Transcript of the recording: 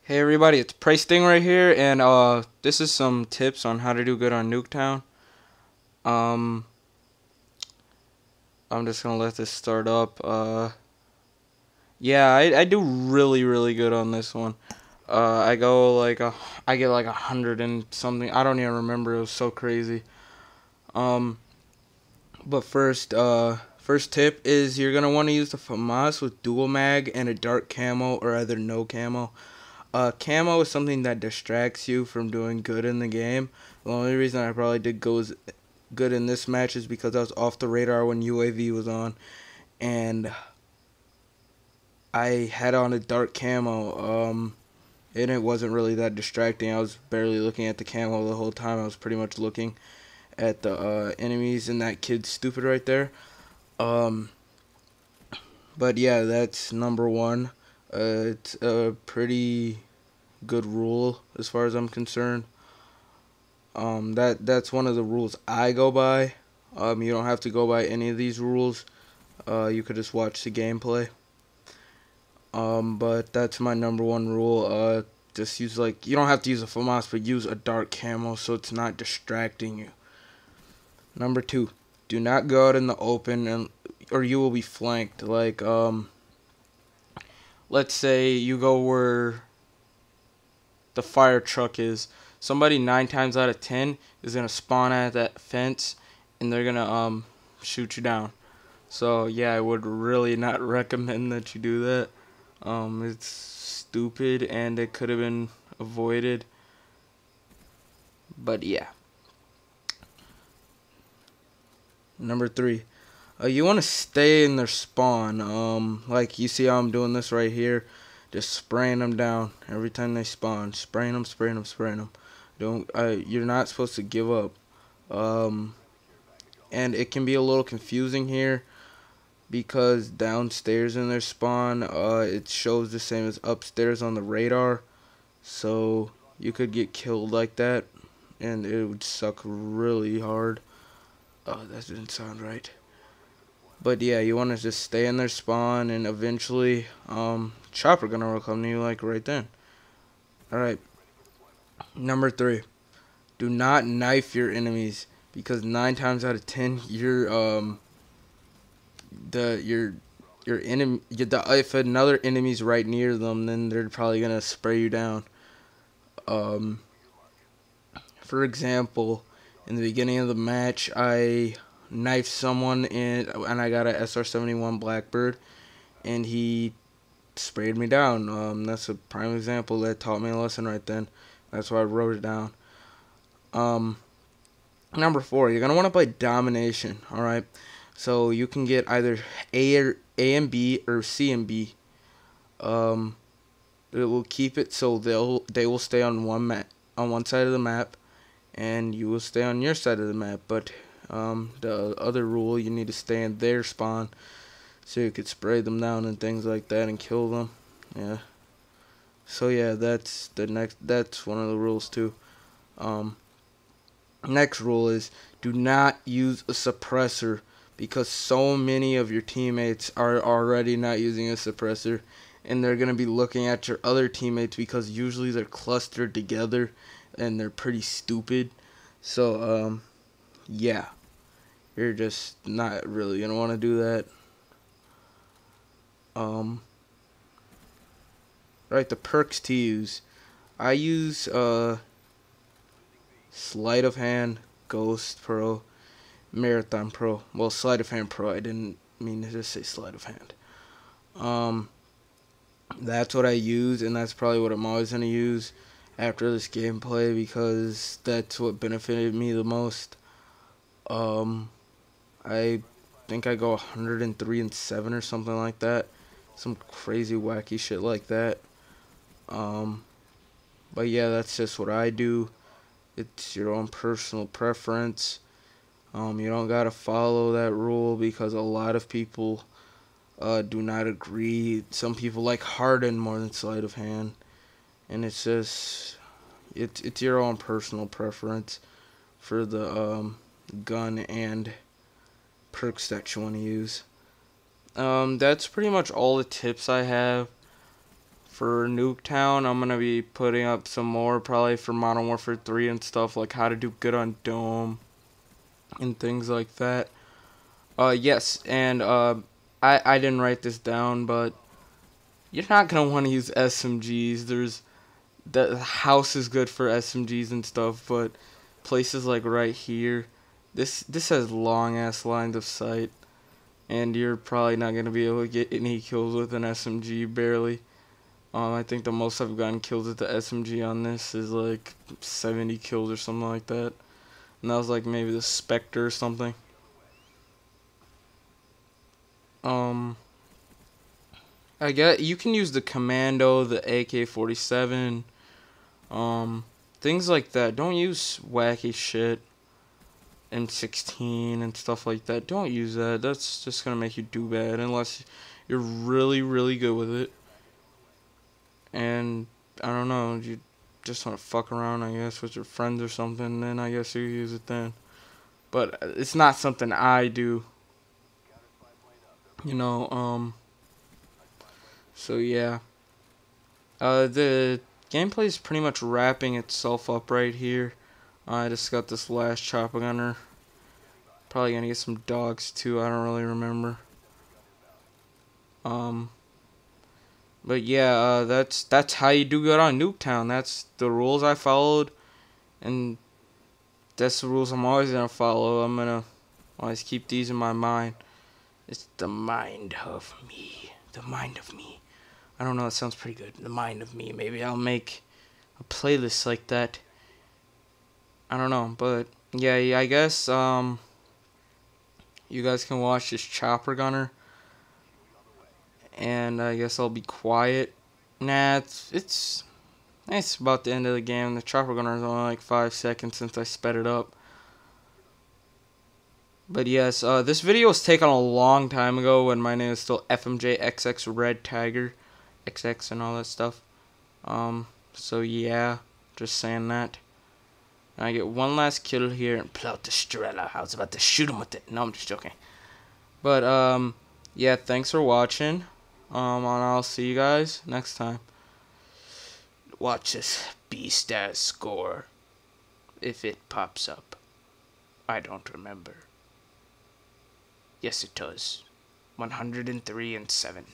Hey everybody, it's Price Sting right here, and this is some tips on how to do good on Nuketown. Um, I'm just gonna let this start up. Yeah, I do really good on this one. I go like I get like 100 and something. I don't even remember. It was so crazy. Um, but first tip is you're gonna want to use the FAMAS with dual mag and a dark camo or either no camo. Camo is something that distracts you from doing good in the game. The only reason I probably did good in this match is because I was off the radar when UAV was on, and I had on a dark camo. And it wasn't really that distracting. I was barely looking at the camo the whole time. I was pretty much looking at the enemies, and that kid's stupid right there. Um, but yeah, that's number one. It's a pretty good rule as far as I'm concerned. That's one of the rules I go by. You don't have to go by any of these rules. You could just watch the gameplay. But that's my number one rule. Just use you don't have to use a FAMAS, but use a dark camo so it's not distracting you. Number two, do not go out in the open or you will be flanked. Let's say you go where the fire truck is. Somebody 9 times out of 10 is gonna spawn at that fence, and they're gonna shoot you down. So yeah, I would really not recommend that you do that. It's stupid and it could have been avoided. But yeah. Number three, you want to stay in their spawn. Like you see how I'm doing this right here, just spraying them down every time they spawn, spraying them, spraying them, spraying them. You're not supposed to give up. And it can be a little confusing here because downstairs in their spawn, it shows the same as upstairs on the radar. So you could get killed like that, and it would suck really hard. Oh, that didn't sound right. But yeah, you want to just stay in their spawn, and eventually, chopper gonna come to you like right then. All right. Number three, do not knife your enemies because 9 times out of 10, the your enemy, if another enemy's right near them, then they're probably gonna spray you down. Um, for example, in the beginning of the match, I knifed someone and I got a SR-71 Blackbird, and he sprayed me down. That's a prime example that taught me a lesson right then. That's why I wrote it down. Um, Number four, you're gonna want to play domination. All right, so you can get either A and B or C and B. Um, it will keep it so they will stay on one side of the map, and you will stay on your side of the map. But the other rule, you need to stay in their spawn so you could spray them down and things like that and kill them. Yeah. So yeah, that's one of the rules too. Um, Next rule is do not use a suppressor because so many of your teammates are already not using a suppressor, and they're going to be looking at your other teammates because usually they're clustered together and they're pretty stupid. So yeah, you're just not really going to want to do that. Um right, the perks to use. I use Sleight of Hand, Ghost Pro, Marathon Pro. Well, Sleight of Hand Pro. I didn't mean to just say Sleight of Hand. Um, that's what I use, and that's probably what I'm always gonna use after this gameplay because that's what benefited me the most. I think I go 103 and 7 or something like that. Some crazy wacky shit like that. Um, but yeah, that's just what I do. It's your own personal preference. You don't gotta follow that rule because a lot of people do not agree. Some people like Harden more than Sleight of Hand, and it's your own personal preference for the gun and perks that you want to use. That's pretty much all the tips I have For Nuketown, I'm gonna be putting up some more probably for Modern Warfare 3 and stuff, like how to do good on Dome and things like that. Yes, and I didn't write this down, but you're not gonna want to use SMGs. The house is good for SMGs and stuff, but places like right here, this has long ass lines of sight, and you're probably not gonna be able to get any kills with an SMG, barely. I think the most I've gotten kills with the SMG on this is like 70 kills or something like that, and that was like maybe the Spectre or something. Um, I get you can use the Commando, the AK-47, um, things like that. Don't use wacky shit. M16 and stuff like that. Don't use that. That's just gonna make you do bad unless you're really, really good with it. And I don't know, you just want to fuck around, I guess, with your friends or something. Then I guess you use it then. But it's not something I do. You know. So yeah. The gameplay is pretty much wrapping itself up right here. I just got this last chopper gunner. Probably gonna get some dogs too. I don't really remember. Um, but yeah, that's how you do good on Nuketown. That's the rules I followed, and that's the rules I'm always gonna follow. I'm gonna always keep these in my mind. It's the mind of me. The mind of me. I don't know. It sounds pretty good. The mind of me. Maybe I'll make a playlist like that. I don't know, but yeah, I guess you guys can watch this chopper gunner, and I guess I'll be quiet. Nah, it's about the end of the game. The chopper gunner is only like 5 seconds since I sped it up. But yes, this video was taken a long time ago when my name is still FMJXX Red Tiger, XX and all that stuff. So yeah, just saying that. And I get one last kill here and pull out the Strela. I was about to shoot him with it. No, I'm just joking. But yeah, thanks for watching. And I'll see you guys next time. Watch this B-Star score. If it pops up. I don't remember. Yes, it does. 103 and 7.